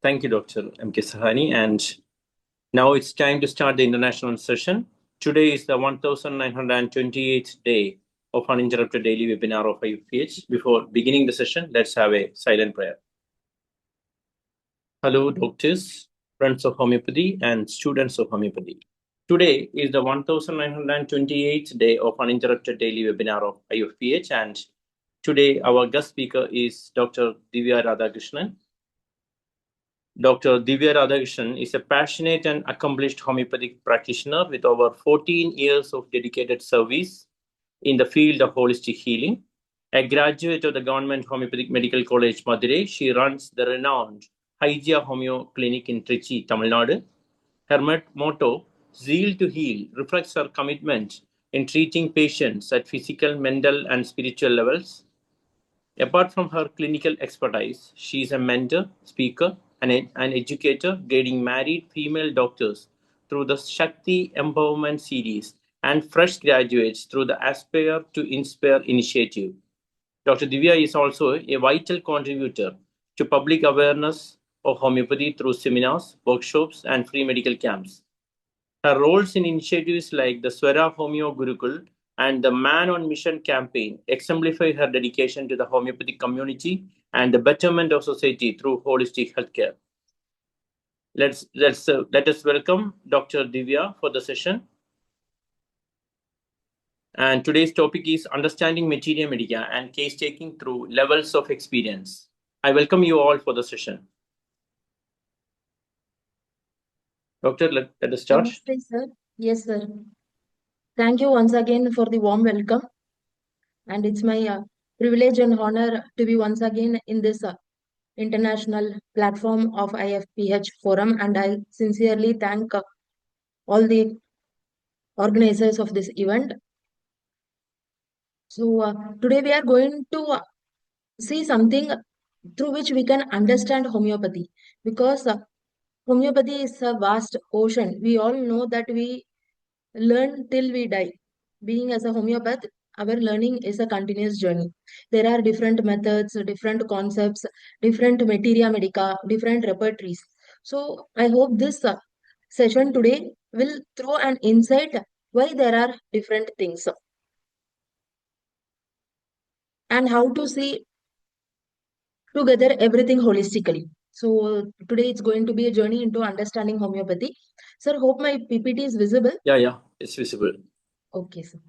Thank you, Dr. M.K. Sahani. And now it's time to start the international session. Today is the 1928th day of uninterrupted daily webinar of IFPH. Before beginning the session, let's have a silent prayer. Hello, doctors, friends of homeopathy, and students of homeopathy. Today is the 1928th day of uninterrupted daily webinar of IFPH, and today our guest speaker is Dr. Divya Radhakrishnan. Dr. Divya Radhakrishnan is a passionate and accomplished homeopathic practitioner with over 14 years of dedicated service in the field of holistic healing. A graduate of the Government Homeopathic Medical College, Madurai, she runs the renowned Hygia Homeo Clinic in Trichy, Tamil Nadu. Her motto, Zeal to Heal, reflects her commitment in treating patients at physical, mental, and spiritual levels. Apart from her clinical expertise, she is a mentor, speaker, and an educator, guiding married female doctors through the Shakti Empowerment Series and fresh graduates through the Aspire to Inspire initiative. Dr. Divya is also a vital contributor to public awareness of homeopathy through seminars, workshops, and free medical camps. Her roles in initiatives like the Swara Homeo Gurukul and the Man on Mission campaign exemplify her dedication to the homeopathic community and the betterment of society through holistic healthcare. Let us welcome Dr. Divya for the session. And today's topic is understanding Materia Medica and case taking through levels of experience. I welcome you all for the session. Doctor, let us start. Namaste, sir. Yes, sir. Thank you once again for the warm welcome. And it's my privilege and honor to be once again in this international platform of IFPH forum. And I sincerely thank all the organizers of this event. So today we are going to see something through which we can understand homeopathy, because homeopathy is a vast ocean. We all know that we learn till we die. Being as a homeopath, our learning is a continuous journey. There are different methods, different concepts, different materia medica, different repertories. So I hope this session today will throw an insight why there are different things and how to see together everything holistically. So today it's going to be a journey into understanding homeopathy. Sir, hope my PPT is visible. Yeah, it's visible. Okay, sir.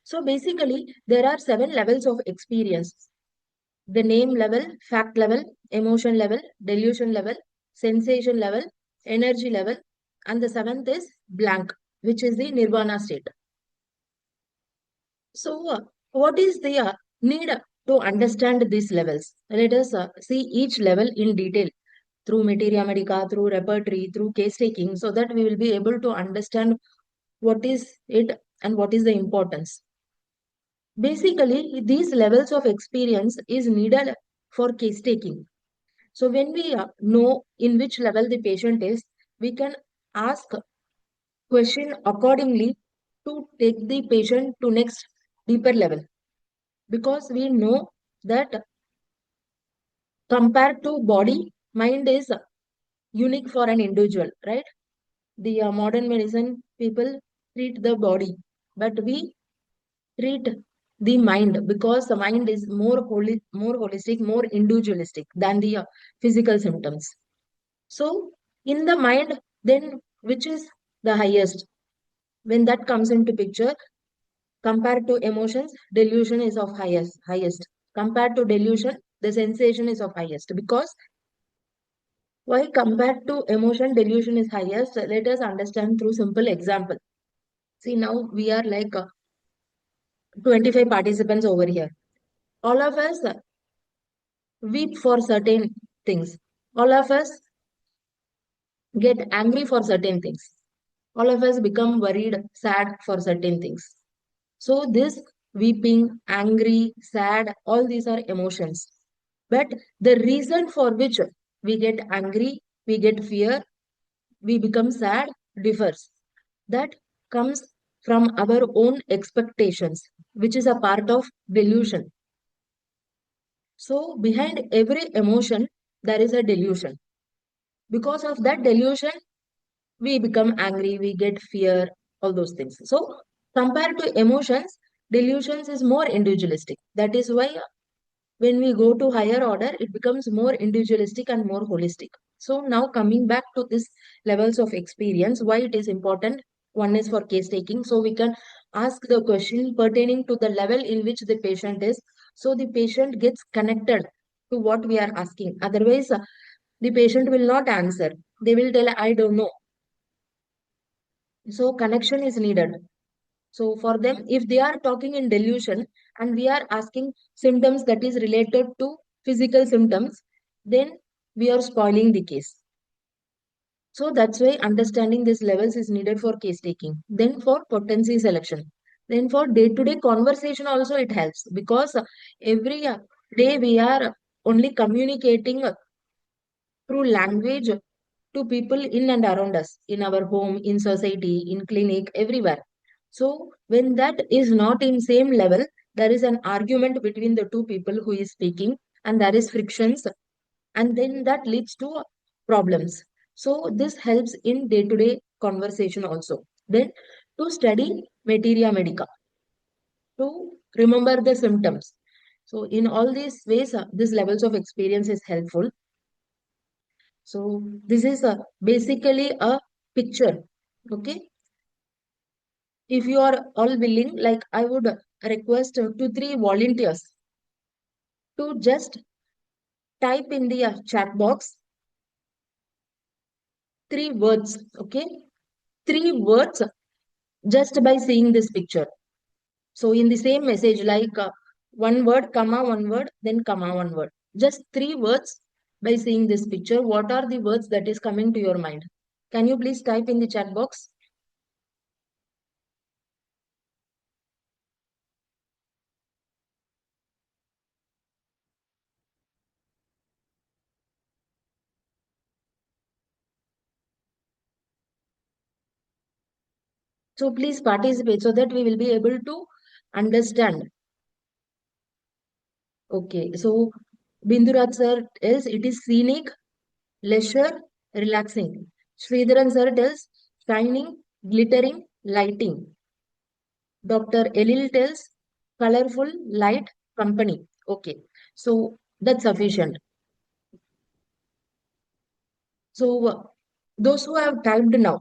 So basically, there are 7 levels of experience. The name level, fact level, emotion level, delusion level, sensation level, energy level, and the 7th is blank, which is the nirvana state. So what is the need to understand these levels? Let us see each level in detail through materia medica, through repertory, through case taking, so that we will be able to understand what is it and what is the importance. Basically, these levels of experience is needed for case taking. So when we know in which level the patient is, we can ask question accordingly to take the patient to next deeper level. Because we know that compared to body, mind is unique for an individual, right? The modern medicine people treat the body, but we treat the mind, because the mind is more holistic, more individualistic than the physical symptoms. So in the mind, then which is the highest? When that comes into picture, compared to emotions, delusion is of highest. Compared to delusion, the sensation is of highest. Because why compared to emotion, delusion is highest? Let us understand through simple example. See, now we are like 25 participants over here. All of us weep for certain things. All of us get angry for certain things. All of us become worried, sad for certain things. So this weeping, angry, sad, all these are emotions. But the reason for which we get angry, we get fear, we become sad differs. That comes from our own expectations, which is a part of delusion. So behind every emotion, there is a delusion. Because of that delusion, we become angry, we get fear, all those things. So compared to emotions, delusions is more individualistic. That is why when we go to higher order, it becomes more individualistic and more holistic. So now coming back to this levels of experience, why it is important. One is for case taking. So we can ask the question pertaining to the level in which the patient is. So the patient gets connected to what we are asking. Otherwise, the patient will not answer. They will tell, I don't know. So connection is needed. So for them, if they are talking in delusion and we are asking symptoms that is related to physical symptoms, then we are spoiling the case. So that's why understanding these levels is needed for case taking. Then for potency selection. Then for day-to-day conversation also it helps because every day we are only communicating through language to people in and around us, in our home, in society, in clinic, everywhere. So when that is not in same level, there is an argument between the two people who is speaking, and there is frictions, and then that leads to problems. So this helps in day-to-day conversation also. Then to study materia medica, to remember the symptoms. So in all these ways, these levels of experience is helpful. So this is basically a picture. Okay. If you are all willing, like I would request 2, 3 volunteers to just type in the chat box 3 words. Okay. 3 words just by seeing this picture. So in the same message, like one word, comma, one word, then comma, one word. Just 3 words by seeing this picture. What are the words that is coming to your mind? Can you please type in the chat box? So please participate so that we will be able to understand. Okay, so Binduraj sir tells it is scenic, leisure, relaxing. Sridharan sir tells shining, glittering, lighting. Dr. Elil tells colorful, light, company. Okay, so that's sufficient. So those who have typed now,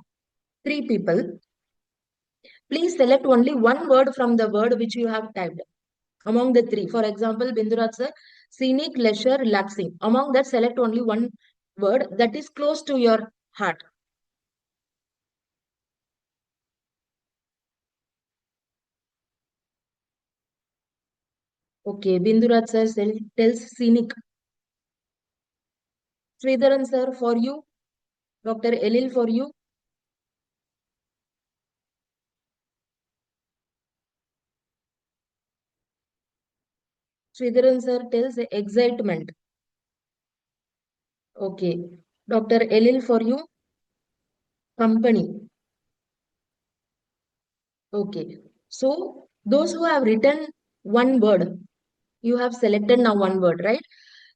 3 people, please select only one word from the word which you have typed. Among the 3, for example, Binduraj sir, scenic, leisure, relaxing. Among that, select only one word that is close to your heart. Okay, Binduraj sir tells scenic. Sridharan sir for you. Dr. Elil for you. Sridharan sir tells excitement. Okay. Dr. Elil for you. Company. Okay. So those who have written one word, you have selected now one word, right?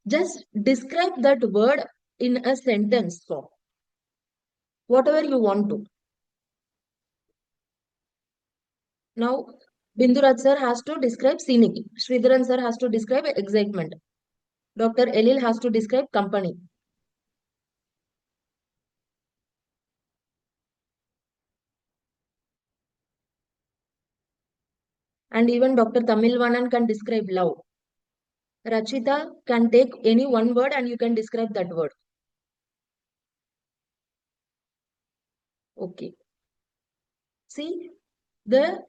Just describe that word in a sentence form. Whatever you want to. Now, Binduraj sir has to describe scenic. Sridharan sir has to describe excitement. Dr. Elil has to describe company. And even Dr. Tamilvanan can describe love. Rachita can take any one word and you can describe that word. Okay. See, the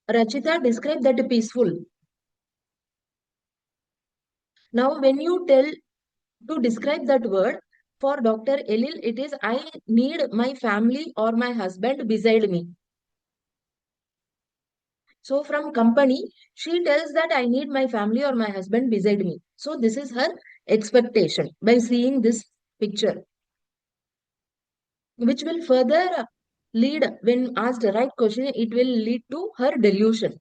Rachita described that peaceful. Now, when you tell to describe that word, for Dr. Elil, it is I need my family or my husband beside me. So from company, she tells that I need my family or my husband beside me. So this is her expectation by seeing this picture, which will further lead, when asked the right question, it will lead to her delusion.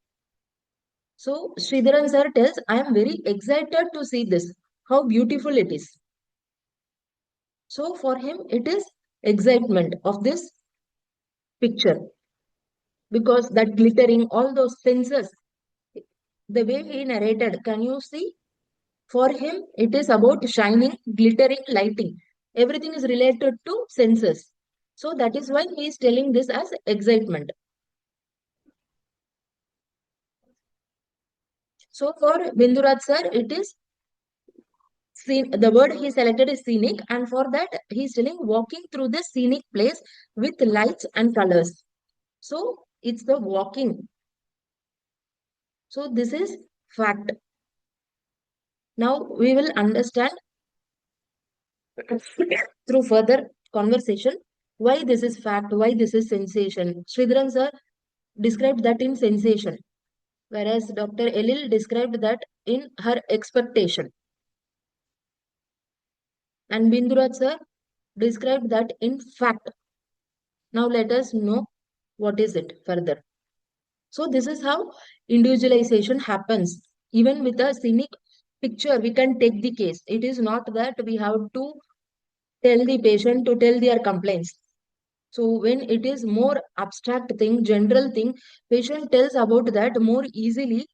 So Sridharan sir tells, I am very excited to see this, how beautiful it is. So for him, it is excitement of this picture, because that glittering, all those senses, the way he narrated, can you see? For him, it is about shining, glittering, lighting. Everything is related to senses. So that is why he is telling this as excitement. So for Binduraj sir, it is the word he selected is scenic, and for that he is telling walking through the scenic place with lights and colors. So it's the walking. So this is fact. Now we will understand through further conversation why this is fact, why this is sensation. Sridharan sir described that in sensation, whereas Dr. Elil described that in her expectation. And Binduraj sir described that in fact. Now let us know what is it further. So this is how individualization happens. Even with a scenic picture, we can take the case. It is not that we have to tell the patient to tell their complaints. So when it is more abstract thing, general thing, patient tells about that more easily.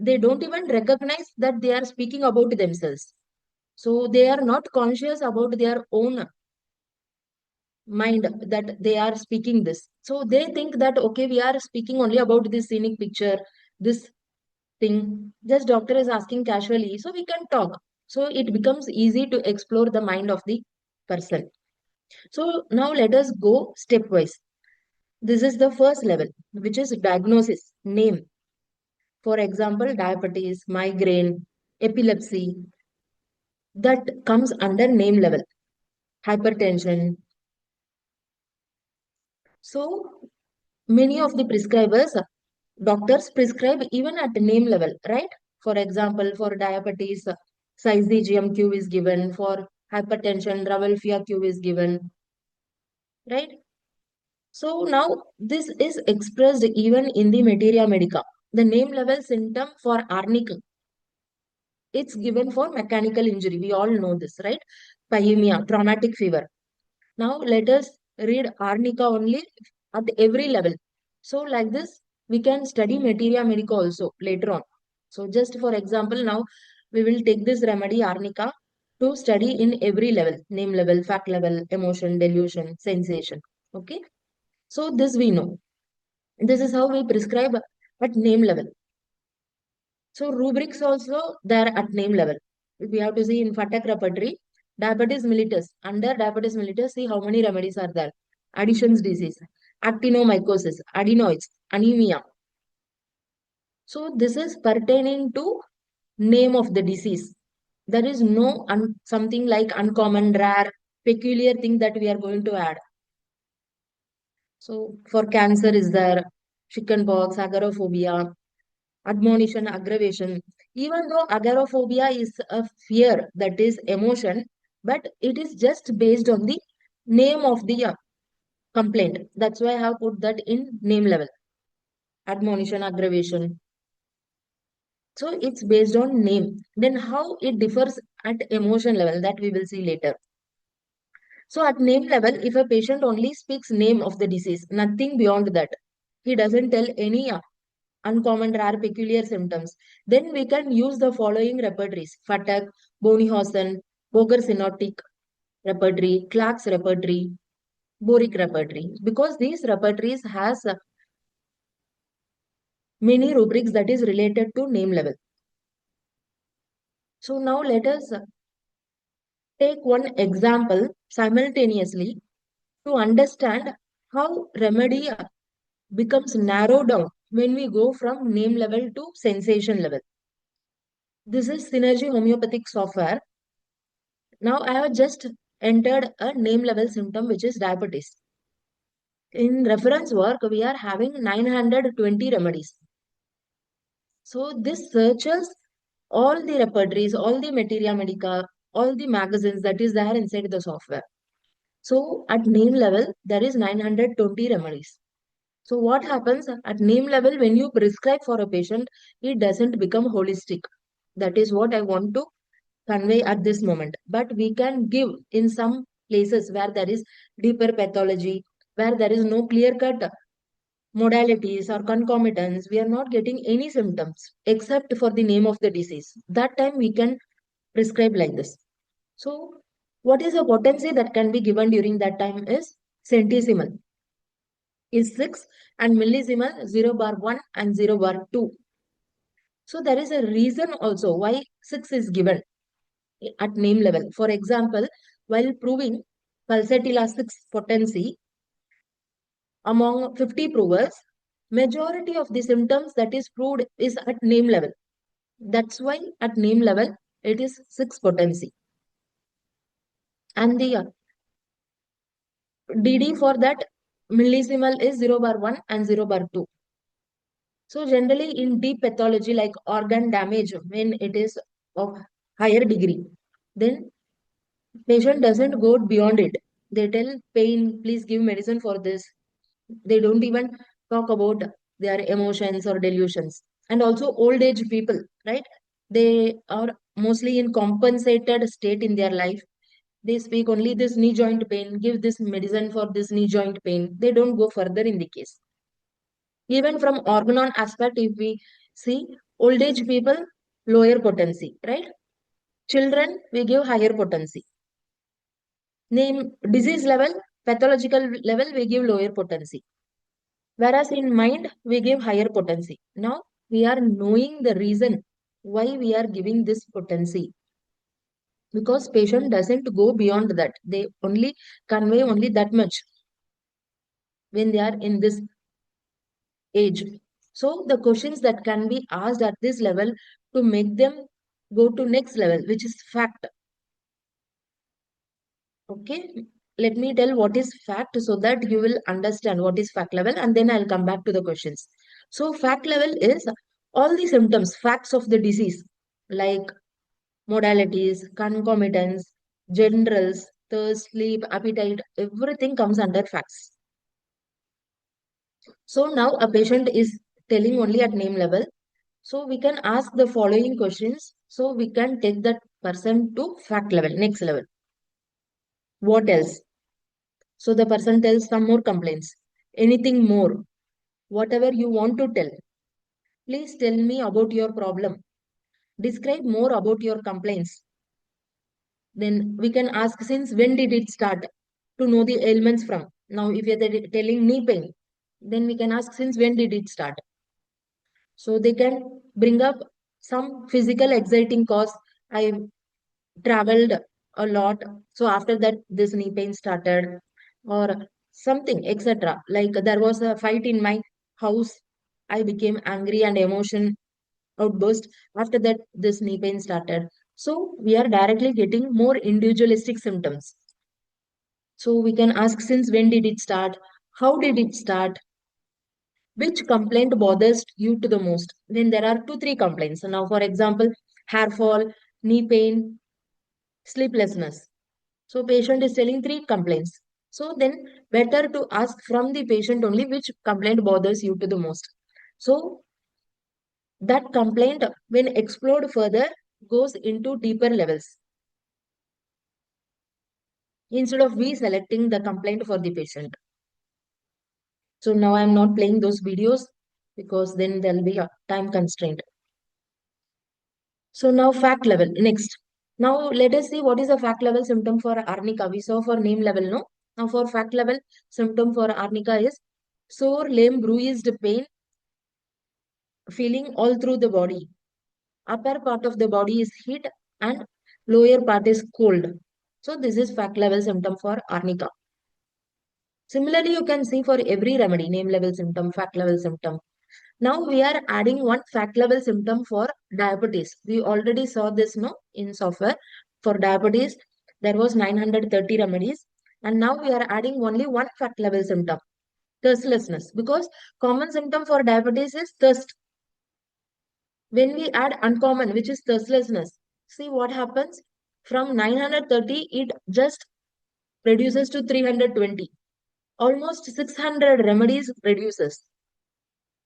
They don't even recognize that they are speaking about themselves. So they are not conscious about their own mind that they are speaking this. So they think that, okay, we are speaking only about this scenic picture, this thing. Just doctor is asking casually, so we can talk. So it becomes easy to explore the mind of the person. So now let us go stepwise. This is the first level, which is diagnosis, name. For example, diabetes, migraine, epilepsy, that comes under name level. Hypertension. So many of the prescribers, doctors prescribe even at name level, right? For example, for diabetes, Syzygium is given. For hypertension, Rauwolfia is given, right? So now this is expressed even in the Materia Medica. The name level symptom for arnica, it's given for mechanical injury. We all know this, right? Pyemia, traumatic fever. Now let us read arnica only at every level. So like this, we can study Materia Medica also later on. So just for example, now we will take this remedy arnica to study in every level, name level, fact level, emotion, delusion, sensation. Okay. So this we know. This is how we prescribe at name level. So rubrics also there at name level. We have to see in FATEC repertory, diabetes mellitus. Under diabetes mellitus, see how many remedies are there. Addison's disease, actinomycosis, adenoids, anemia. So this is pertaining to name of the disease. There is no something like uncommon, rare, peculiar thing that we are going to add. So for cancer is there, chickenpox, agoraphobia, admonition, aggravation. Even though agoraphobia is a fear, that is emotion, but it is just based on the name of the complaint. That's why I have put that in name level. Admonition, aggravation. So it's based on name. Then how it differs at emotion level, that we will see later. So at name level, if a patient only speaks name of the disease, nothing beyond that, he doesn't tell any uncommon, rare, peculiar symptoms, then we can use the following repertories: Fatak, Bonihausen, Boger Synoptic repertory, Clark's repertory, Boric repertory, because these repertories has many rubrics that is related to name level. So now let us take one example simultaneously to understand how remedy becomes narrowed down when we go from name level to sensation level. This is Synergy Homeopathic software. Now I have just entered a name level symptom, which is diabetes. In reference work, we are having 920 remedies. So this searches all the repertories, all the Materia Medica, all the magazines that is there inside the software. So at name level, there is 920 remedies. So what happens at name level when you prescribe for a patient, it doesn't become holistic. That is what I want to convey at this moment. But we can give in some places where there is deeper pathology, where there is no clear-cut modalities or concomitants, we are not getting any symptoms except for the name of the disease. That time we can prescribe like this. So what is the potency that can be given during that time is centesimal is 6 and millisimal 0 bar 1 and 0 bar 2. So there is a reason also why 6 is given at name level. For example, while proving pulsatilla 6 potency among 50 provers, majority of the symptoms that is proved is at name level. That's why at name level it is 6 potency. And the DD for that millisimal is 0 bar 1 and 0 bar 2. So generally in deep pathology like organ damage, when it is of higher degree, then patient doesn't go beyond it. They tell pain, please give medicine for this. They don't even talk about their emotions or delusions. And also old age people, right? They are mostly in compensated state in their life. They speak only this knee joint pain, give this medicine for this knee joint pain. They don't go further in the case. Even from organon aspect, if we see old age people, lower potency, right? Children, we give higher potency. Name disease level, pathological level, we give lower potency. Whereas in mind, we give higher potency. Now, we are knowing the reason why we are giving this potency. Because patient doesn't go beyond that. They only convey only that much when they are in this age. So the questions that can be asked at this level to make them go to next level, which is fact. Okay, let me tell what is fact so that you will understand what is fact level, and then I'll come back to the questions. So fact level is all the symptoms, facts of the disease, like modalities, concomitants, generals, thirst, sleep, appetite, everything comes under facts. So now a patient is telling only at name level. So we can ask the following questions. So we can take that person to fact level, next level. What else? So the person tells some more complaints. Anything more? Whatever you want to tell. Please tell me about your problem. Describe more about your complaints. Then we can ask since when did it start to know the ailments from. Now if you're telling knee pain, then we can ask since when did it start. So they can bring up some physical exciting cause. I traveled a lot. So after that, this knee pain started or something, etc. Like there was a fight in my house. I became angry and emotion outburst. After that, this knee pain started. So we are directly getting more individualistic symptoms. So we can ask since when did it start? How did it start? Which complaint bothers you to the most? When there are 2, 3 complaints. So now, for example, hair fall, knee pain, sleeplessness. So patient is telling 3 complaints. So then better to ask from the patient only which complaint bothers you to the most. So that complaint when explored further goes into deeper levels instead of we selecting the complaint for the patient. So now I'm not playing those videos because then there'll be a time constraint. So now fact level next. Now let us see what is the fact level symptom for arnica. We saw for name level, no? Now for fact level symptom for arnica is sore, lame, bruised pain, feeling all through the body. Upper part of the body is heat and lower part is cold. So this is fact level symptom for arnica. Similarly, you can see for every remedy, name level symptom, fact level symptom. Now we are adding one fact level symptom for diabetes. We already saw this no in software. For diabetes, there was 930 remedies. And now we are adding only one fact level symptom, thirstlessness. Because common symptom for diabetes is thirst. When we add uncommon, which is thirstlessness, see what happens? From 930, it just reduces to 320. almost 600 remedies reduces.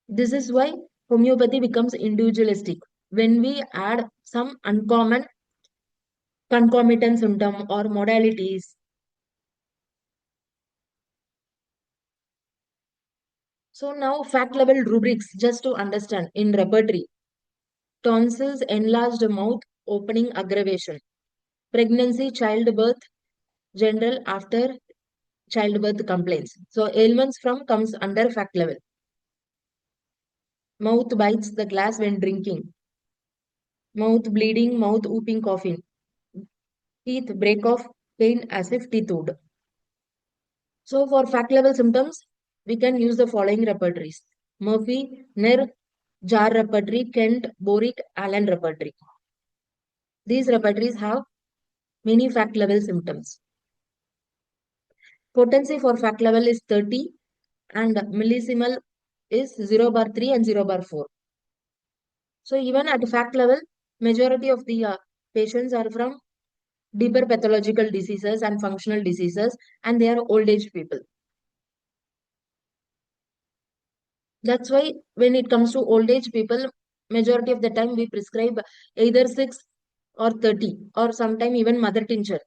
This is why homeopathy becomes individualistic. When we add some uncommon concomitant symptom or modalities. So now fact level rubrics just to understand in repertory. Tonsils, enlarged mouth, opening aggravation. Pregnancy, childbirth, general after childbirth complaints. So ailments from comes under fact level. Mouth bites the glass when drinking. Mouth bleeding, mouth whooping, coughing. Teeth break off, pain as if teeth would. So for fact level symptoms, we can use the following repertories. Murphy, Ner, Jar repertory, Kent, Boric, Allen repertory. These repertories have many fact level symptoms. Potency for fact level is 30 and millisimal is 0 bar 3 and 0 bar 4. So even at fact level, majority of the patients are from deeper pathological diseases and functional diseases, and they are old age people. That's why when it comes to old age people, majority of the time we prescribe either 6 or 30 or sometime even mother tincture,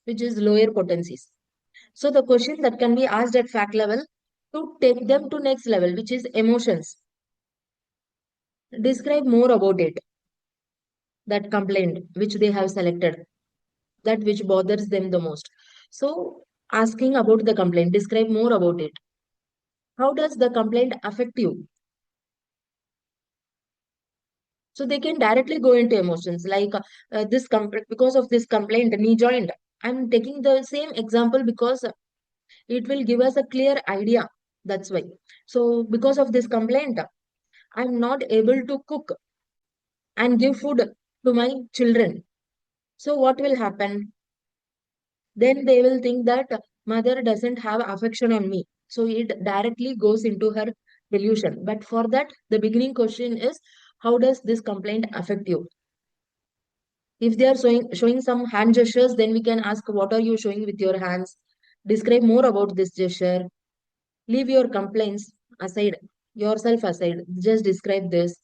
which is lower potencies. So the question that can be asked at fact level to take them to next level, which is emotions. Describe more about it, that complaint which they have selected, that which bothers them the most. So asking about the complaint, describe more about it. How does the complaint affect you? So they can directly go into emotions like because of this complaint, knee joint. I'm taking the same example because it will give us a clear idea. That's why. So because of this complaint, I'm not able to cook and give food to my children. So what will happen? Then they will think that mother doesn't have affection on me. So it directly goes into her delusion. But for that, the beginning question is, how does this complaint affect you? If they are showing some hand gestures, then we can ask, what are you showing with your hands? Describe more about this gesture. Leave your complaints aside, yourself aside. Just describe this.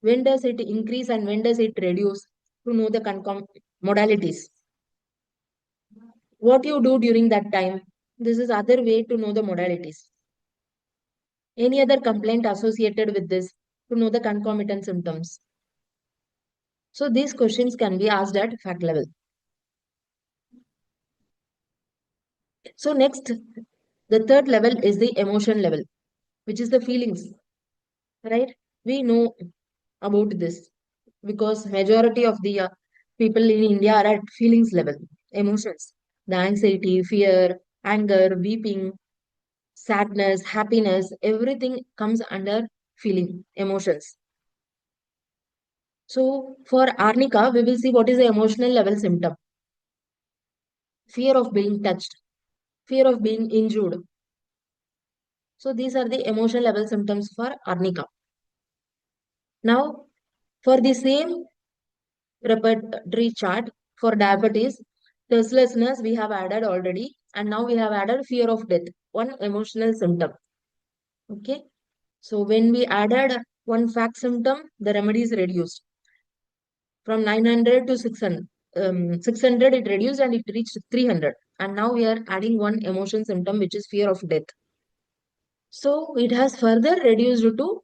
When does it increase and when does it reduce? To know the modalities. What you do during that time. This is other way to know the modalities. Any other complaint associated with this to know the concomitant symptoms. So these questions can be asked at fact level. So next, the third level is the emotion level, which is the feelings, right? We know about this because majority of the people in India are at feelings level, emotions, the anxiety, fear, anger, weeping, sadness, happiness, everything comes under feeling, emotions. So for Arnika, we will see what is the emotional level symptom. Fear of being touched, fear of being injured. So these are the emotional level symptoms for Arnika. Now, for the same repertory chart for diabetes, restlessness we have added already, and now we have added fear of death, one emotional symptom. Okay. So when we added one fact symptom, the remedy is reduced. From 900 to 600. 600 it reduced and it reached 300. And now we are adding one emotion symptom, which is fear of death. So it has further reduced to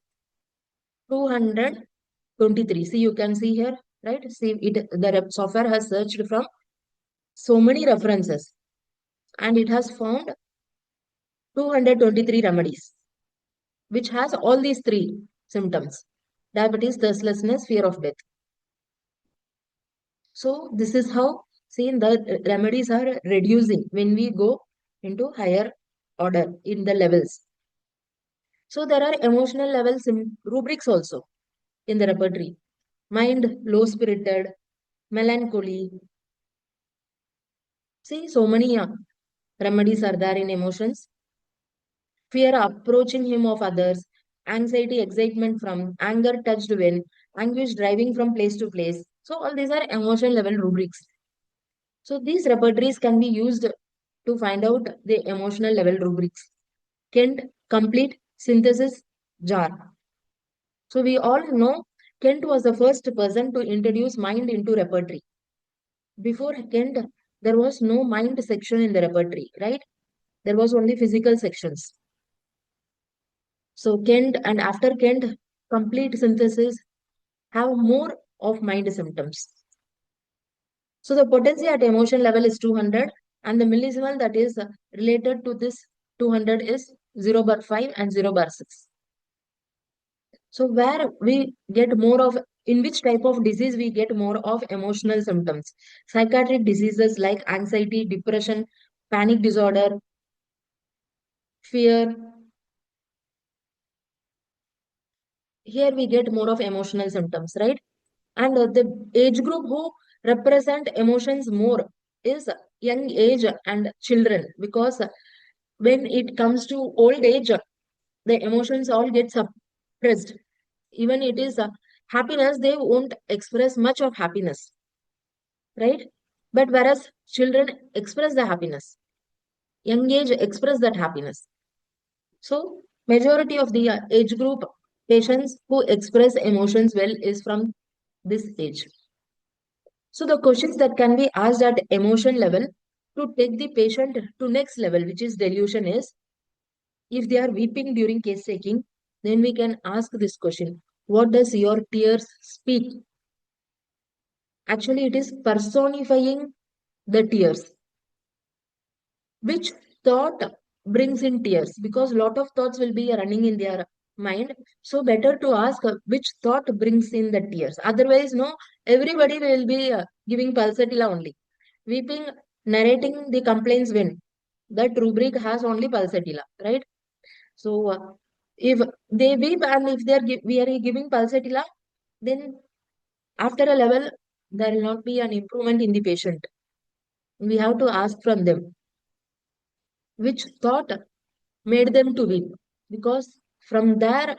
223. See, you can see here, right? See, the software has searched from so many references and it has found 223 remedies, which has all these three symptoms: diabetes, thirstlessness, fear of death. So this is how, see, the remedies are reducing when we go into higher order in the levels. So there are emotional levels rubrics also in the repertory. Mind, low-spirited, melancholy. See, so many remedies are there in emotions. Fear approaching him of others, anxiety, excitement from, anger touched when, anguish driving from place to place. So all these are emotion level rubrics. So these repertories can be used to find out the emotional level rubrics. Kent complete synthesis jar. So we all know Kent was the first person to introduce mind into repertory. Before Kent, there was no mind section in the repertory, right? There was only physical sections. So Kent and after Kent, complete synthesis have more of mind symptoms. So the potency at emotion level is 200 and the millisimal that is related to this 200 is 0 bar 5 and 0 bar 6. So where we get more of, in which type of disease we get more of emotional symptoms? Psychiatric diseases like anxiety, depression, panic disorder, fear. Here we get more of emotional symptoms, right? And the age group who represent emotions more is young age and children, because when it comes to old age, the emotions all get suppressed. Even it is happiness, they won't express much of happiness, right? But whereas children express the happiness, young age express that happiness. So majority of the age group patients who express emotions well is from this age. So the questions that can be asked at emotion level to take the patient to next level, which is delusion, is if they are weeping during case taking, then we can ask this question: what does your tears speak? Actually, it is personifying the tears. Which thought brings in tears? Because lot of thoughts will be running in their mind. So better to ask which thought brings in the tears. Otherwise, no, everybody will be giving pulsatilla only. Weeping, narrating the complaints when that rubric has only pulsatilla, right? So if they weep and if we are giving pulsatilla, then after a level there will not be an improvement in the patient. We have to ask from them which thought made them to weep, because from there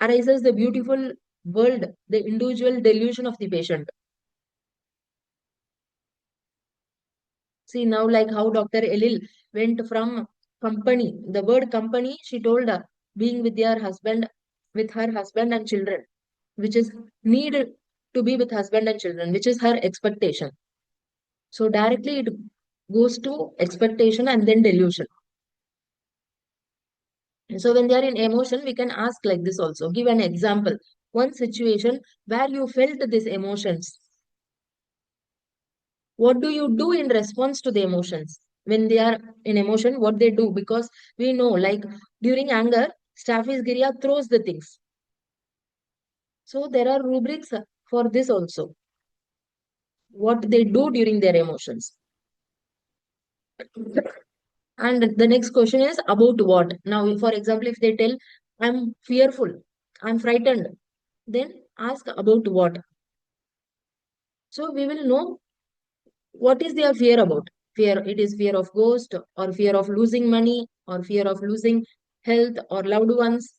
arises the beautiful world, the individual delusion of the patient. See now, like how Dr. Elil went from company, the word company, she told her, being with her husband and children, which is needed to be with husband and children, which is her expectation. So directly it goes to expectation and then delusion. So when they are in emotion, we can ask like this also. Give an example. One situation where you felt these emotions. What do you do in response to the emotions? When they are in emotion, what they do? Because we know, like during anger, Staphys Giria throws the things. So there are rubrics for this also. What they do during their emotions. And the next question is about what? Now, for example, if they tell, I'm fearful, I'm frightened, then ask about what? So we will know what is their fear about. Fear, it is fear of ghost or fear of losing money or fear of losing health or loved ones.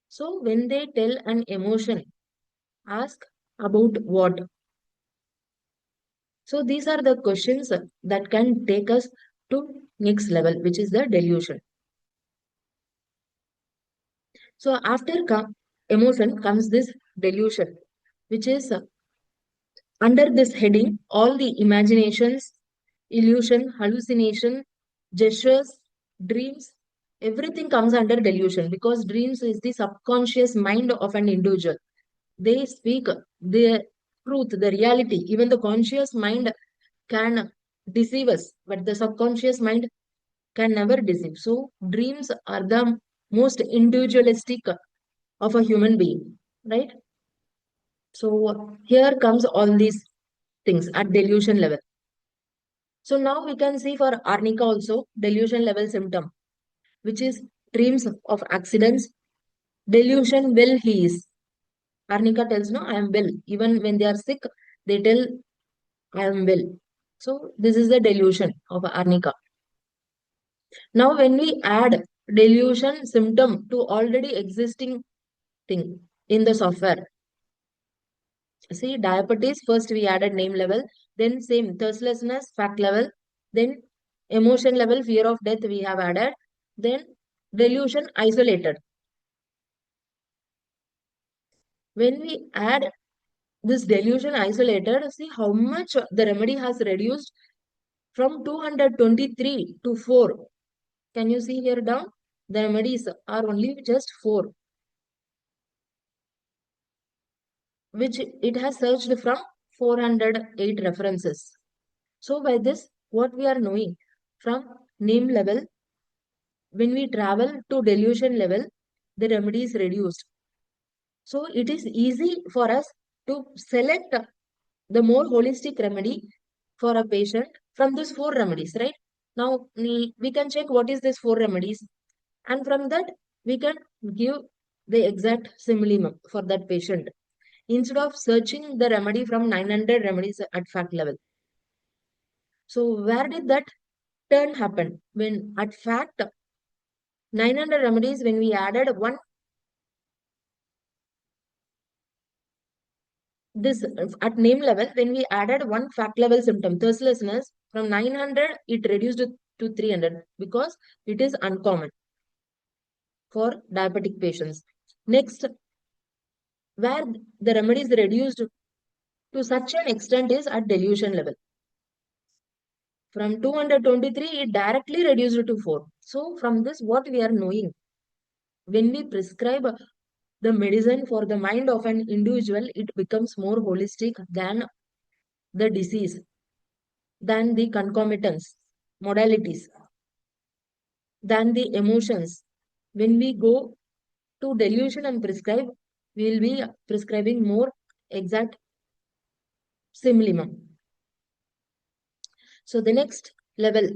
So when they tell an emotion, ask about what. So these are the questions that can take us to next level, which is the delusion. So after emotion comes this delusion, which is under this heading, all the imaginations, illusion, hallucination, gestures, dreams, everything comes under delusion, because dreams is the subconscious mind of an individual. They speak the truth, the reality. Even the conscious mind can deceive us, but the subconscious mind can never deceive. So dreams are the most individualistic of a human being, right? So here comes all these things at delusion level. So now we can see for Arnika also delusion level symptom, which is dreams of accidents. Delusion well he is. Arnika tells no, I am well. Even when they are sick, they tell I am well. So this is the delusion of Arnika. Now when we add delusion symptom to already existing thing in the software, see, diabetes, first we added name level, then same thirstlessness, fact level, then emotion level, fear of death we have added. Then delusion isolated. When we add this delusion isolated, see how much the remedy has reduced from 223 to 4. Can you see here down? The remedies are only just 4, which it has searched from 408 references. So by this, what we are knowing from name level, when we travel to delusion level, the remedy is reduced. So it is easy for us to select the more holistic remedy for a patient from these 4 remedies, right? Now we can check what is these 4 remedies, and from that we can give the exact simillimum for that patient instead of searching the remedy from 900 remedies at fact level. So where did that turn happen? When at fact 900 remedies, when we added one, this at name level, when we added one fact level symptom, thirstlessness, from 900 it reduced to 300 because it is uncommon for diabetic patients. Next, where the remedy is reduced to such an extent is at delusion level. From 223, it directly reduced to 4. So from this, what we are knowing, when we prescribe the medicine for the mind of an individual, it becomes more holistic than the disease, than the concomitants, modalities, than the emotions. When we go to delusion and prescribe, we will be prescribing more exact simillimum. So the next level,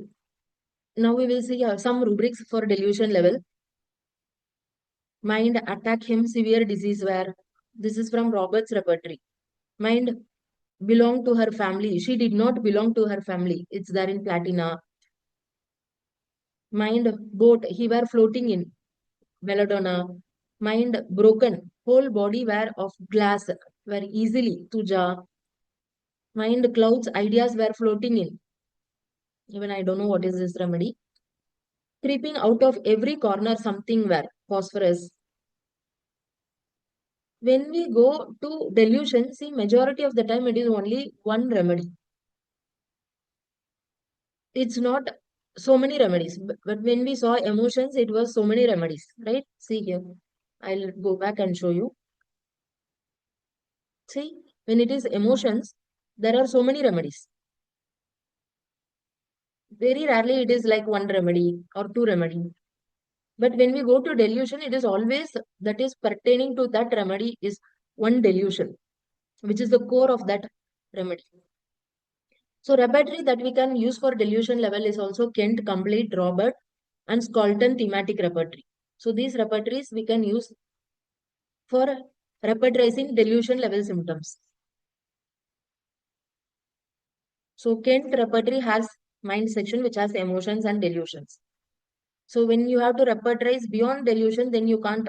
now we will see some rubrics for delusion level. Mind attack him severe disease where, this is from Robert's repertory. Mind belong to her family. She did not belong to her family. It's there in Platina. Mind boat, he were floating in Belladonna. Mind broken, whole body were of glass, were easily Tuja. Mind clouds, ideas were floating in. Even I don't know what is this remedy. Creeping out of every corner, something were phosphorus. When we go to delusion, see, majority of the time it is only one remedy. It's not so many remedies. But when we saw emotions, it was so many remedies, right? See here. I'll go back and show you. See, when it is emotions, there are so many remedies. Very rarely it is like one remedy or two remedy. But when we go to delusion, it is always that is pertaining to that remedy is one delusion, which is the core of that remedy. So repertory that we can use for delusion level is also Kent, Complete, Robert, and Scolton thematic repertory. So these repertories we can use for repertorizing delusion level symptoms. So Kent repertory has mind section which has emotions and delusions. So when you have to repertorize beyond delusion, then you can't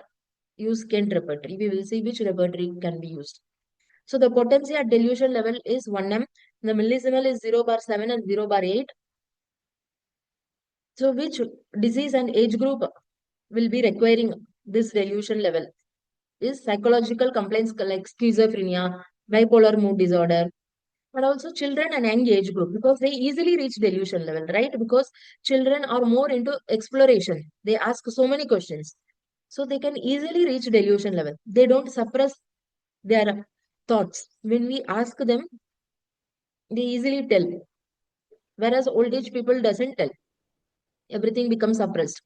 use Kent repertory. We will see which repertory can be used. So the potency at delusion level is 1M. The millisimal is 0/7 and 0/8. So which disease and age group will be requiring this delusion level is psychological complaints like schizophrenia, bipolar mood disorder, but also children and young age group because they easily reach delusion level, right? Because children are more into exploration. They ask so many questions. So they can easily reach delusion level. They don't suppress their thoughts. When we ask them, they easily tell. Whereas old age people doesn't tell. Everything becomes suppressed.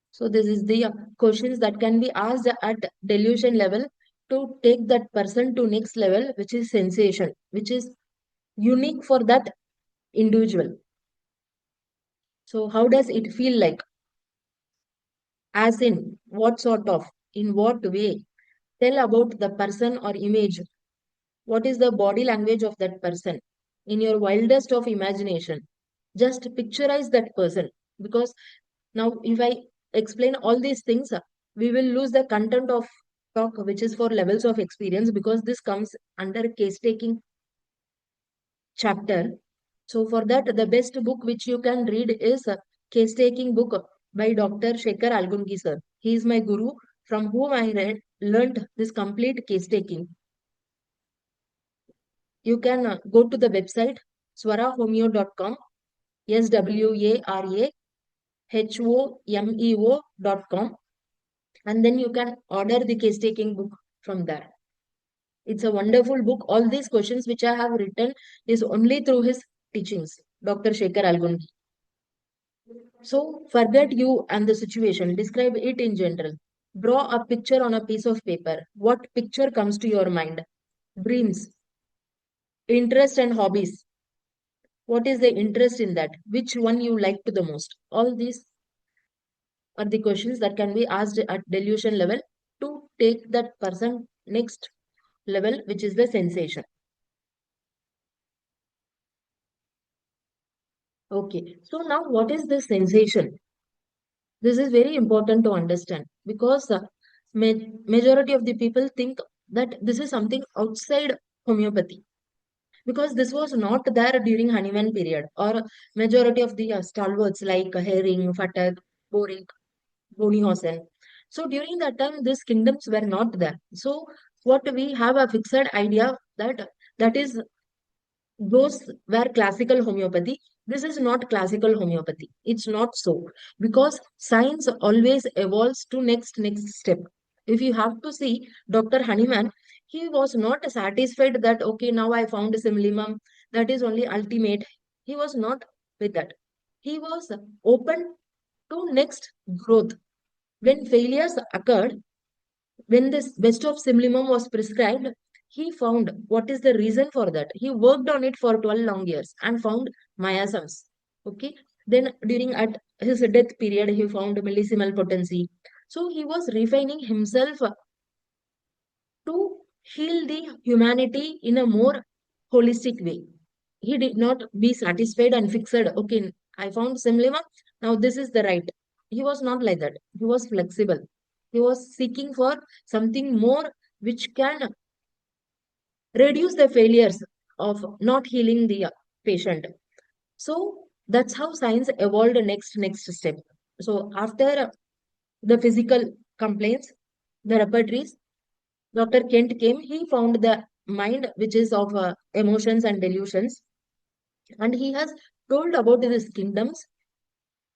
So this is the questions that can be asked at delusion level to take that person to next level, which is sensation, which is unique for that individual. So how does it feel like? As in, what sort of, in what way? Tell about the person or image. What is the body language of that person? In your wildest of imagination, just picturize that person. Because now, if I explain all these things, we will lose the content of talk, which is for levels of experience, because this comes under case taking chapter. So for that, the best book which you can read is a case taking book by Dr. Shekhar Algungi sir. He is my guru from whom I learned this complete case taking. You can go to the website swarahomeo.com, SWARAHOMEO.com, and then you can order the case taking book from there. It's a wonderful book. All these questions which I have written is only through his teachings, Dr. Shekhar Algungi. So forget you and the situation. Describe it in general. Draw a picture on a piece of paper. What picture comes to your mind? Dreams, interest and hobbies. What is the interest in that? Which one you liked the most? All these are the questions that can be asked at delusion level to take that person next level, which is the sensation. Okay, so now what is the sensation? This is very important to understand because majority of the people think that this is something outside homeopathy because this was not there during Hahnemann period or majority of the stalwarts like Hering, Fatag, Boring, Bonihausen. So during that time, these kingdoms were not there. So what we have a fixed idea that is those were classical homeopathy. This is not classical homeopathy. It's not so because science always evolves to next step. If you have to see Dr. Hahnemann, he was not satisfied that okay now I found a simillimum that is only ultimate. He was not with that. He was open to next growth. When failures occurred, when this best of simlimum was prescribed, he found what is the reason for that. He worked on it for 12 long years and found miasms. Okay. Then during at his death period, he found millisimal potency. So he was refining himself to heal the humanity in a more holistic way. He did not be satisfied and fixed, okay, I found simlimum, now this is the right. He was not like that. He was flexible. He was seeking for something more which can reduce the failures of not healing the patient. So that's how science evolved next step. So after the physical complaints, the repertories, Dr. Kent came, he found the mind which is of emotions and delusions, and he has told about these kingdoms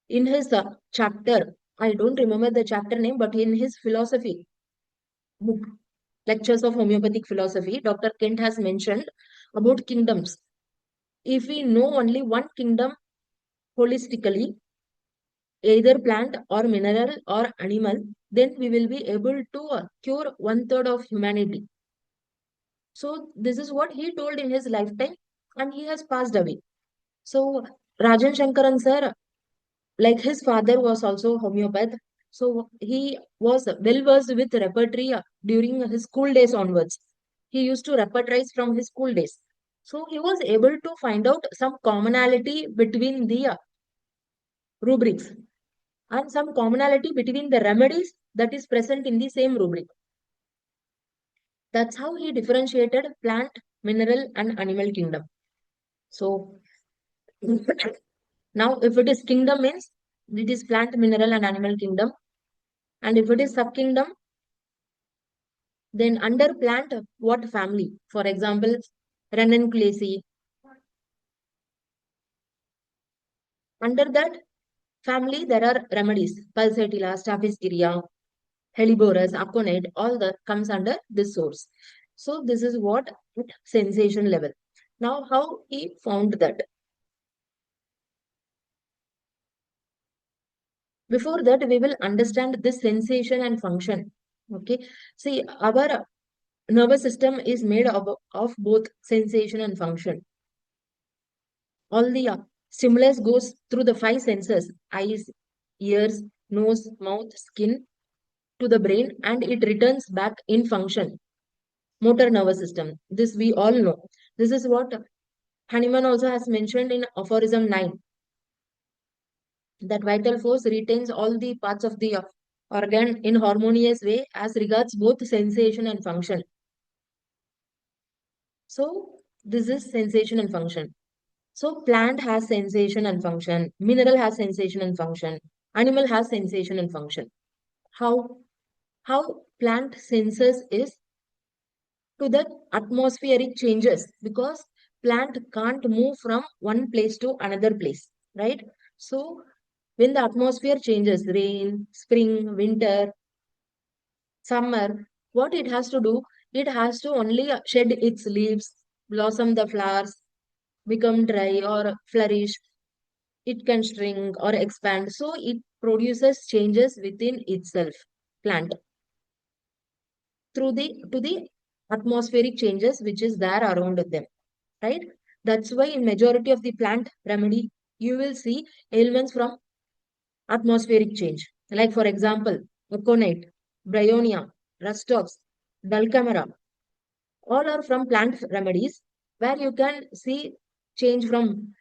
in his chapter. I don't remember the chapter name, but in his philosophy book, Lectures of Homeopathic Philosophy, Dr. Kent has mentioned about kingdoms. If we know only one kingdom holistically, either plant or mineral or animal, then we will be able to cure 1/3 of humanity. So this is what he told in his lifetime, and he has passed away. So Rajan Shankaran sir, like his father was also homeopath, so he was well versed with repertory during his school days onwards. He used to repertorize from his school days. So he was able to find out some commonality between the rubrics and some commonality between the remedies that is present in the same rubric. That's how he differentiated plant, mineral, and animal kingdom. So now if it is kingdom means it is plant, mineral, and animal kingdom. And if it is subkingdom, then under plant, what family? For example, Ranunculaceae. Under that family, there are remedies. Pulsatilla, Staphylococcus, Helleborus, Aconite, all that comes under this source. So this is what at sensation level. Now, how he found that? Before that, we will understand this sensation and function. Okay. See, our nervous system is made of both sensation and function. All the stimulus goes through the five senses: eyes, ears, nose, mouth, skin to the brain, and it returns back in function. Motor nervous system. This we all know. This is what Hahnemann also has mentioned in aphorism 9, that vital force retains all the parts of the organ in harmonious way as regards both sensation and function. So this is sensation and function. So plant has sensation and function, mineral has sensation and function, animal has sensation and function. How plant senses is to the atmospheric changes, because plant can't move from one place to another place, right? So when the atmosphere changes, rain, spring, winter, summer, what it has to do, it has to only shed its leaves, blossom the flowers, become dry or flourish. It can shrink or expand. So it produces changes within itself, plant, through the to the atmospheric changes which is there around them, right? That's why in majority of the plant remedy, you will see ailments from atmospheric change. Like for example, aconite, bryonia, rustox, dulcamara, all are from plant remedies where you can see change from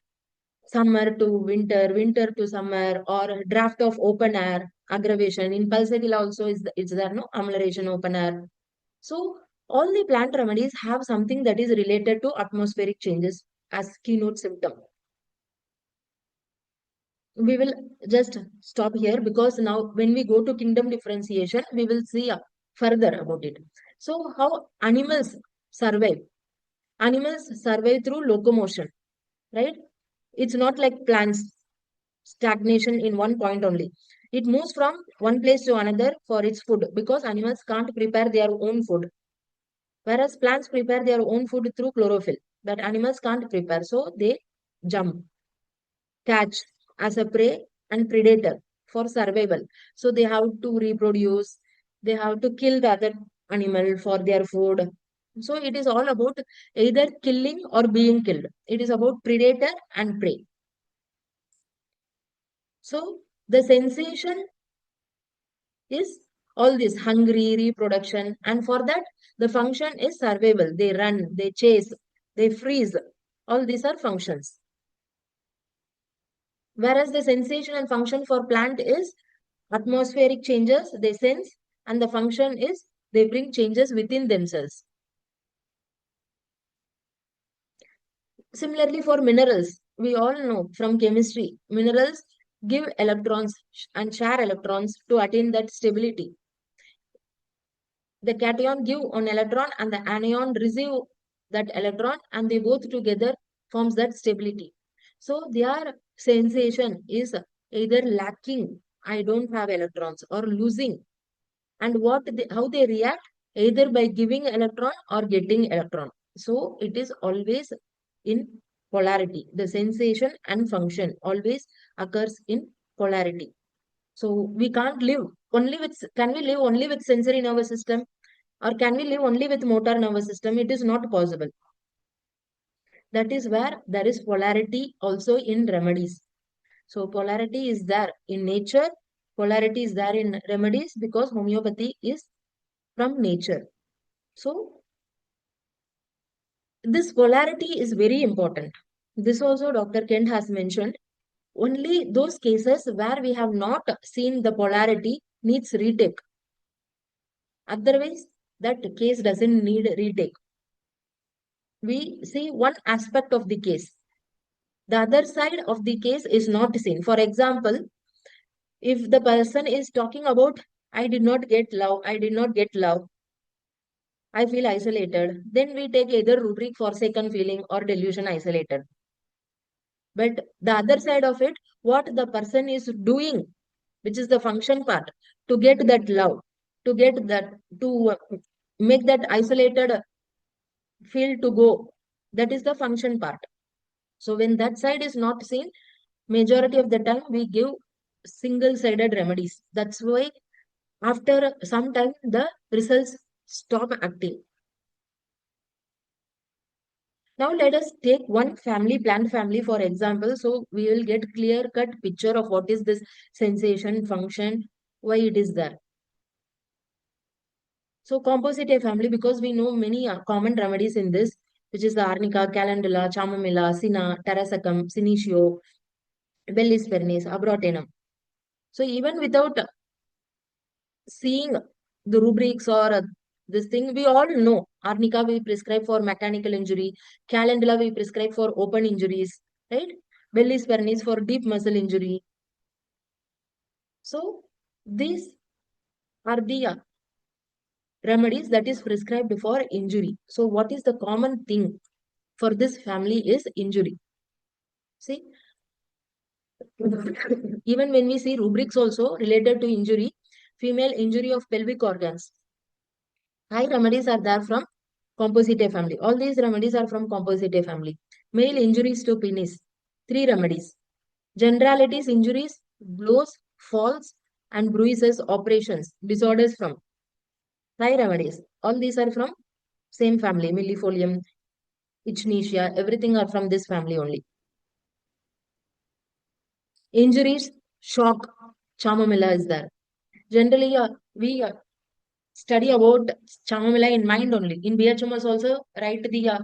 summer to winter, winter to summer, or draft of open air, aggravation. In pulsatilla also is there no amelioration open air. So all the plant remedies have something that is related to atmospheric changes as keynote symptom. We will just stop here because now when we go to kingdom differentiation, we will see further about it. So how animals survive? Animals survive through locomotion, right? It's not like plants, stagnation in one point only. It moves from one place to another for its food because animals can't prepare their own food. Whereas plants prepare their own food through chlorophyll that animals can't prepare. So they jump, catch as a prey and predator for survival. So they have to reproduce, they have to kill the other animal for their food. So it is all about either killing or being killed. It is about predator and prey. So the sensation is all this hungry, reproduction, and for that the function is survival. They run, they chase, they freeze. All these are functions. Whereas the sensation and function for plant is atmospheric changes, they sense, and the function is they bring changes within themselves. Similarly, for minerals, we all know from chemistry, minerals give electrons and share electrons to attain that stability. The cation give an electron and the anion receive that electron, and they both together forms that stability. So their sensation is either lacking, I don't have electrons, or losing. And how they react, either by giving electron or getting electron. So it is always in polarity. The sensation and function always occurs in polarity. So we can't live only with, can we live only with sensory nervous system, or can we live only with motor nervous system? It is not possible. That is where there is polarity also in remedies. So polarity is there in nature, polarity is there in remedies, because homeopathy is from nature. So this polarity is very important. This also Dr. Kent has mentioned. Only those cases where we have not seen the polarity needs retake. Otherwise, that case doesn't need retake. We see one aspect of the case. The other side of the case is not seen. For example, if the person is talking about, I did not get love, I did not get love, I feel isolated, then we take either rubric forsaken feeling or delusion isolated. But the other side of it, what the person is doing, which is the function part, to get that love, to get that, to make that isolated feel to go, that is the function part. So when that side is not seen, majority of the time we give single-sided remedies. That's why after some time the results stop acting. Now let us take one family, plant family for example. So we will get clear-cut picture of what is this sensation, function, why it is there. So composite family, because we know many common remedies in this, which is the arnica, calendula, chamomilla, cinna, tarasacum, senecio, bellis pernis, abrotenum. So even without seeing the rubrics or this thing, we all know arnica we prescribe for mechanical injury, calendula we prescribe for open injuries, right? Belly spurn is for deep muscle injury. So these are the remedies that is prescribed for injury. So what is the common thing for this family is injury. See, even when we see rubrics also related to injury, female injury of pelvic organs, 5 remedies are there from composite family. All these remedies are from composite family. Male injuries to penis, 3 remedies. Generalities injuries, blows, falls, and bruises, operations, disorders from 5 remedies. All these are from same family, millifolium, ichnisia, everything are from this family only. Injuries, shock, chamomilla is there. Generally, we study about chamomilla in mind only. In BHMS also, write the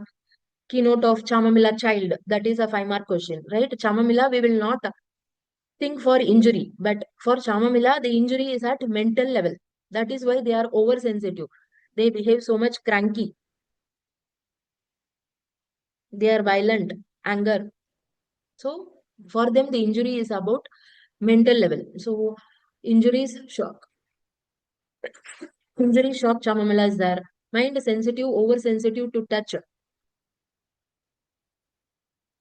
keynote of chamomilla child. That is a 5-mark question, right? Chamomilla, we will not think for injury, but for chamomilla, the injury is at mental level. That is why they are oversensitive. They behave so much cranky. They are violent, anger. So for them, the injury is about mental level. So injuries, shock. Injury, shock, chamomilla is there. Mind sensitive, oversensitive to touch.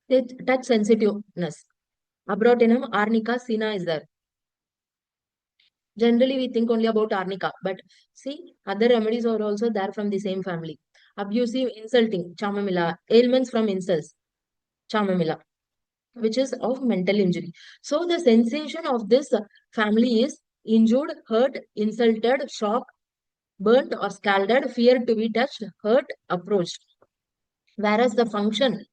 Touch sensitiveness. Abrotinum, arnica, sina is there. Generally, we think only about arnica, but see, other remedies are also there from the same family. Abusive, insulting, chamomilla. Ailments from insults, chamomilla, which is of mental injury. So the sensation of this family is injured, hurt, insulted, shocked, burnt or scalded, feared to be touched, hurt, approached. Whereas the function,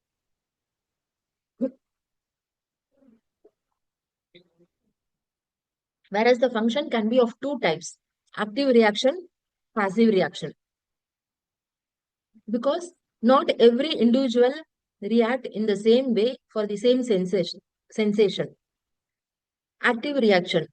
can be of 2 types: active reaction, passive reaction. Because not every individual react in the same way for the same sensation. Active reaction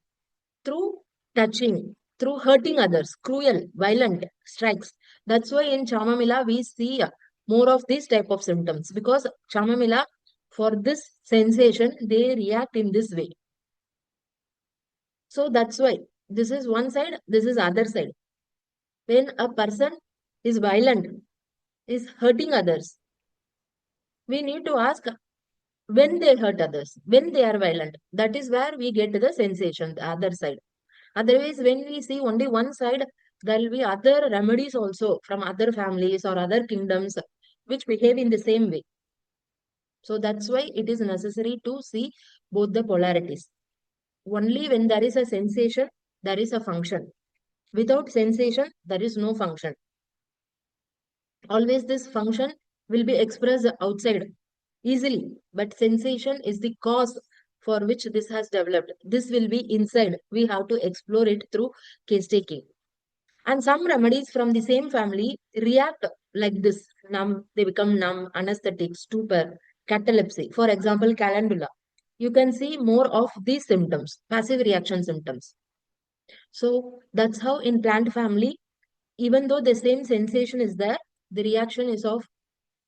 through touching, through hurting others, cruel, violent strikes. That's why in chamomilla we see more of these type of symptoms, because chamomilla, for this sensation, they react in this way. So that's why this is one side, this is other side. When a person is violent, is hurting others, we need to ask when they hurt others, when they are violent. That is where we get the sensation, the other side. Otherwise, when we see only one side, there will be other remedies also from other families or other kingdoms which behave in the same way. So that's why it is necessary to see both the polarities. Only when there is a sensation, there is a function. Without sensation, there is no function. Always this function will be expressed outside easily, but sensation is the cause for which this has developed. This will be inside. We have to explore it through case taking. And some remedies from the same family react like this. Numb, they become numb, anesthetic, stupor, catalepsy. For example, calendula. You can see more of these symptoms, passive reaction symptoms. So that's how in plant family, even though the same sensation is there, the reaction is of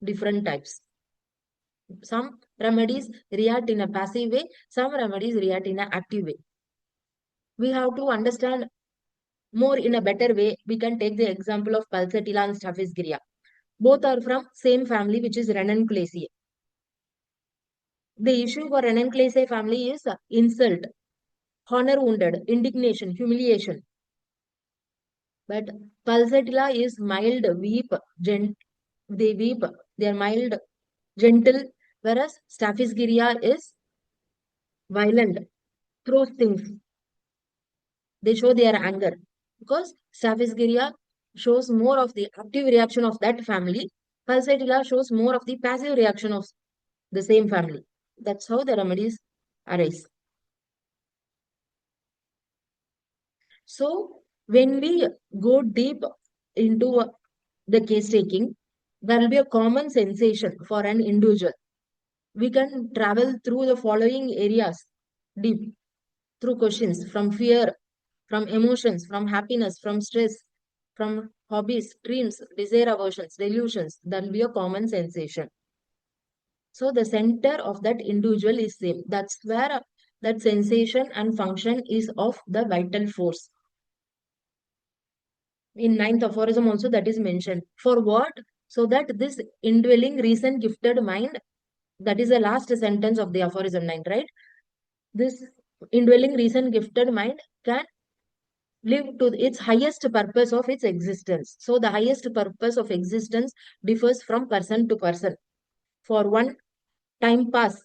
different types. Some remedies react in a passive way, some remedies react in an active way. We have to understand more in a better way. We can take the example of Pulsatilla and Staphylococcus. Both are from same family, which is Ranunculaceae. The issue for Ranunculaceae family is insult, honor wounded, indignation, humiliation. But Pulsatilla is mild, weep, they weep, they are mild, gentle, whereas Staphylococcus is violent, throws things. They show their anger. Because Staphylococcus shows more of the active reaction of that family. Pulsatilla shows more of the passive reaction of the same family. That's how the remedies arise. So when we go deep into the case taking, there will be a common sensation for an individual. We can travel through the following areas deep through questions from fear, from emotions, from happiness, from stress, from hobbies, dreams, desire, aversions, delusions. There will be a common sensation. So the center of that individual is same. That's where that sensation and function is of the vital force. In ninth aphorism also that is mentioned. For what? So that this indwelling reason gifted mind, that is the last sentence of the aphorism 9, right? This indwelling reason gifted mind can live to its highest purpose of its existence. So the highest purpose of existence differs from person to person. For one, time pass,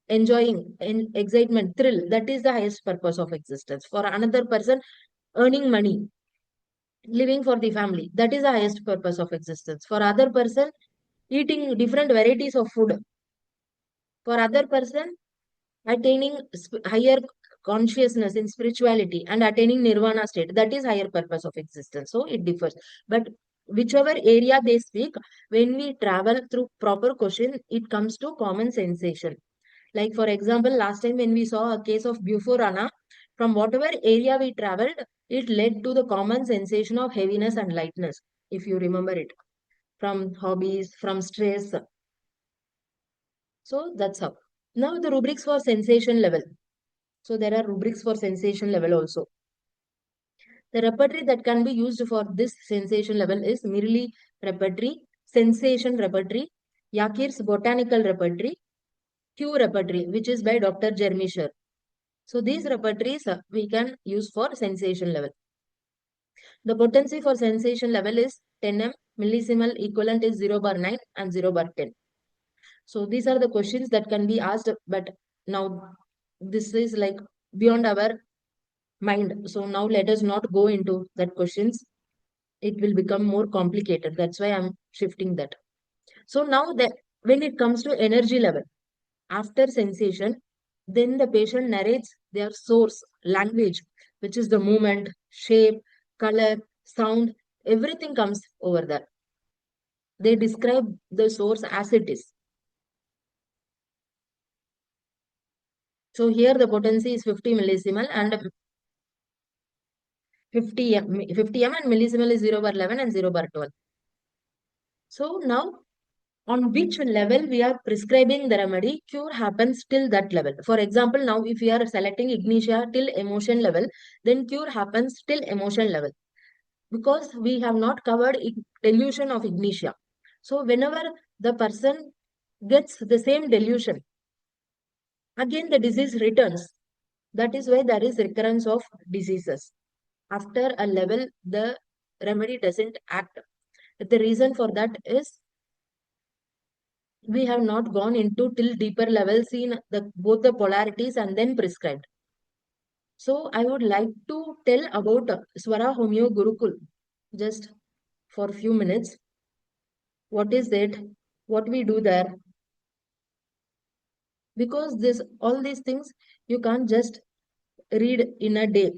enjoying, excitement, thrill, that is the highest purpose of existence. For another person, earning money, living for the family, that is the highest purpose of existence. For other person, eating different varieties of food. For other person, attaining higher consciousness in spirituality and attaining nirvana state, that is higher purpose of existence. So it differs, but whichever area they speak, when we travel through proper question, it comes to common sensation. Like for example, last time when we saw a case of Buforana, from whatever area we traveled, it led to the common sensation of heaviness and lightness, if you remember it, from hobbies, from stress. So that's how. Now the rubrics for sensation level. So there are rubrics for sensation level also. The repertory that can be used for this sensation level is Mirli repertory, sensation repertory, Yakir's botanical repertory, Q repertory, which is by Dr. Jermisher. So these repertories we can use for sensation level. The potency for sensation level is 10 millisimal, equivalent is 0/9 and 0/10. So these are the questions that can be asked, but now this is like beyond our mind. So now let us not go into that questions. It will become more complicated. That's why I'm shifting that. So now that when it comes to energy level, after sensation, then the patient narrates their source, language, which is the movement, shape, color, sound, everything comes over there. They describe the source as it is. So here the potency is 50 millisimal and 50 m and millisimal is 0/11 and 0/12. So now on which level we are prescribing the remedy, cure happens till that level. For example, now if we are selecting ignitia till emotion level, then cure happens till emotion level, because we have not covered delusion of ignitia. So whenever the person gets the same delusion, again the disease returns. That is why there is recurrence of diseases. After a level, the remedy doesn't act. The reason for that is we have not gone into till deeper levels in both the polarities and then prescribed. So I would like to tell about Swara Homeo Gurukul just for a few minutes. What is it? What we do there? Because all these things you can't just read in a day.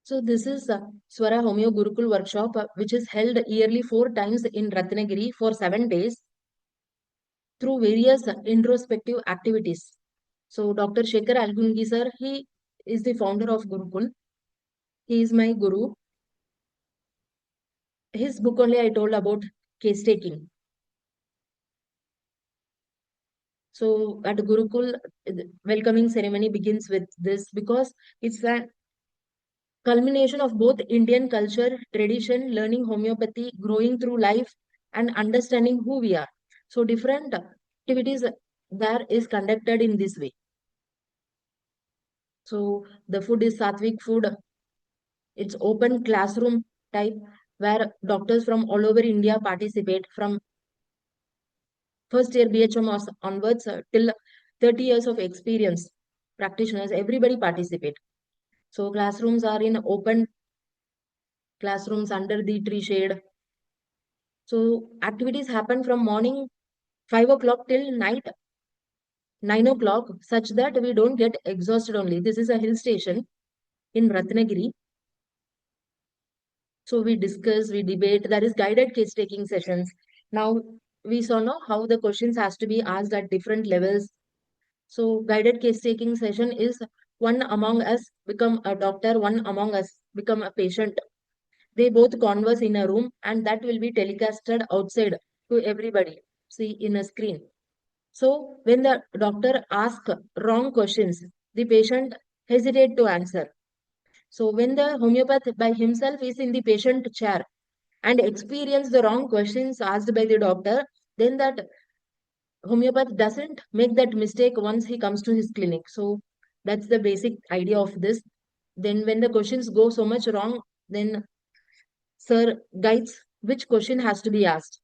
So this is Swara Homeo Gurukul workshop, which is held yearly 4 times in Ratnagiri for 7 days through various introspective activities. So Dr. Shekhar Algungi sir, he is the founder of Gurukul. He is my guru. His book only I told about case taking. So at Gurukul, the welcoming ceremony begins with this because it's a culmination of both Indian culture, tradition, learning homeopathy, growing through life, and understanding who we are. So different activities there is conducted in this way. So the food is Sattvic food. It's open classroom type where doctors from all over India participate from first year BHMS onwards till 30 years of experience. Practitioners, everybody participate. So classrooms are in open classrooms under the tree shade. So activities happen from morning 5 o'clock till night 9 o'clock, such that we don't get exhausted only. This is a hill station in Ratnagiri. So we discuss, we debate. There is guided case taking sessions. Now we saw now how the questions has to be asked at different levels. So guided case taking session is one among us become a doctor, one among us become a patient. They both converse in a room and that will be telecasted outside to everybody. see in a screen. So when the doctor asks wrong questions, the patient hesitate to answer. So when the homeopath by himself is in the patient chair and experience the wrong questions asked by the doctor, then that homeopath doesn't make that mistake once he comes to his clinic. So that's the basic idea of this. Then when the questions go so much wrong, then sir guides which question has to be asked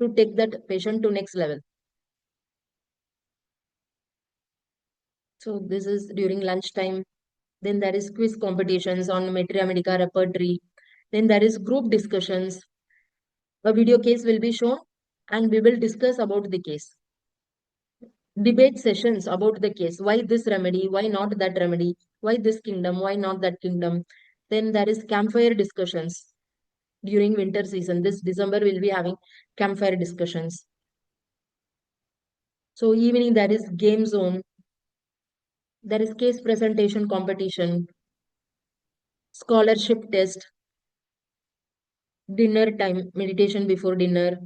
to take that patient to next level. So this is during lunchtime. Then there is quiz competitions on Materia Medica repertory. Then there is group discussions. A video case will be shown and we will discuss about the case. Debate sessions about the case. Why this remedy? Why not that remedy? Why this kingdom? Why not that kingdom? Then there is campfire discussions during winter season. This December we'll be having campfire discussions. So evening there is game zone. There is case presentation competition, scholarship test, dinner time, meditation before dinner,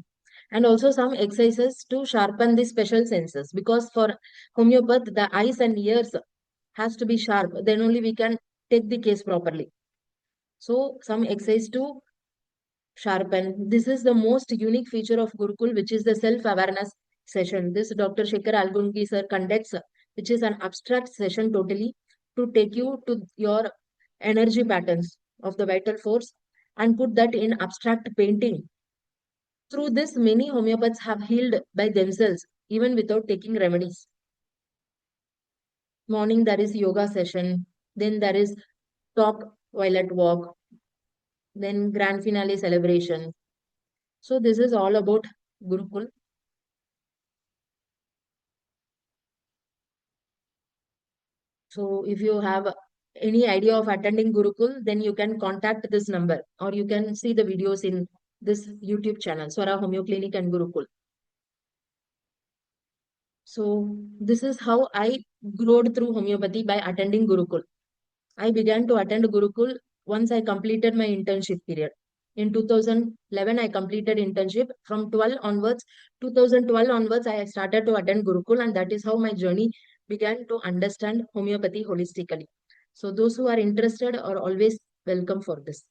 and also some exercises to sharpen the special senses. Because for homeopath, the eyes and ears has to be sharp. Then only we can take the case properly. So some exercise to sharpen. This is the most unique feature of Gurukul, which is the self-awareness session. This Dr. Shekhar Algungi sir conducts, which is an abstract session totally to take you to your energy patterns of the vital force and put that in abstract painting. Through this, many homeopaths have healed by themselves, even without taking remedies. Morning, there is yoga session. Then there is top violet walk. Then grand finale celebration. So this is all about Gurukul. So if you have any idea of attending Gurukul, then you can contact this number or you can see the videos in this YouTube channel, Swara Homeo Clinic and Gurukul. So this is how I growed through homeopathy by attending Gurukul. I began to attend Gurukul once I completed my internship period. In 2011, I completed internship. From 2012 onwards, I started to attend Gurukul, and that is how my journey began to understand homeopathy holistically. So those who are interested are always welcome for this.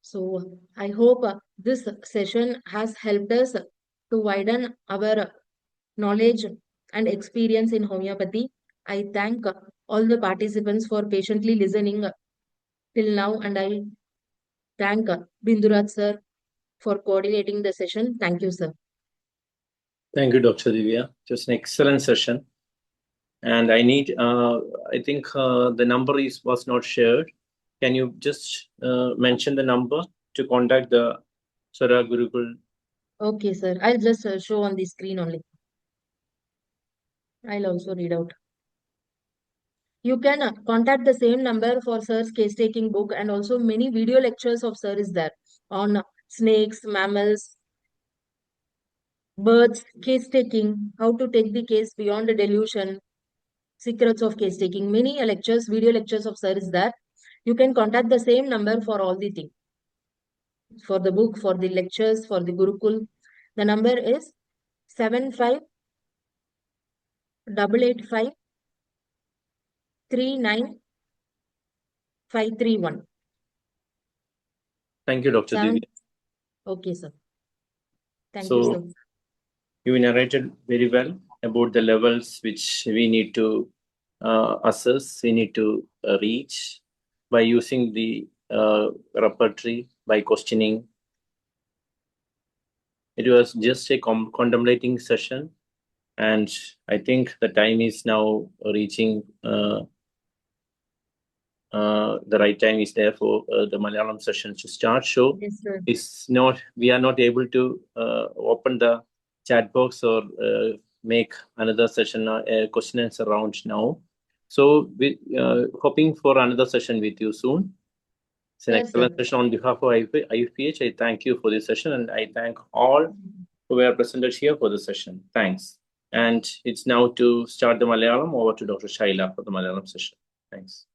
So I hope this session has helped us to widen our knowledge and experience in homeopathy. I thank all the participants for patiently listening till now, and I thank Binduraj sir for coordinating the session. Thank you, sir. Thank you, Dr. Divya. Just an excellent session. And I need, I think the number was not shared. Can you just mention the number to contact the Swara Gurukul? Okay, sir. I'll just show on the screen only. I'll also read out. You can contact the same number for sir's case-taking book, and also many video lectures of sir is there on snakes, mammals, birds, case-taking, how to take the case beyond the delusion, secrets of case-taking. Many lectures, video lectures of sir is there. You can contact the same number for all the things. For the book, for the lectures, for the Gurukul. The number is 75-885-39531. Thank you, Dr. Divya. Okay, sir. Thank So, you, sir. You narrated very well about the levels which we need to assess, we need to reach by using the repertory, by questioning. It was just a contemplating session, and I think the time is now reaching. The right time is there for the Malayalam session to start. So Yes, sir. we are not able to open the chat box or make another session, question and answer round now. So we hoping for another session with you soon. It's an excellent session on behalf of IFPH. I thank you for this session, and I thank all who were presented here for the session. Thanks. And it's now to start the Malayalam. Over to Dr. Shaila for the Malayalam session. Thanks.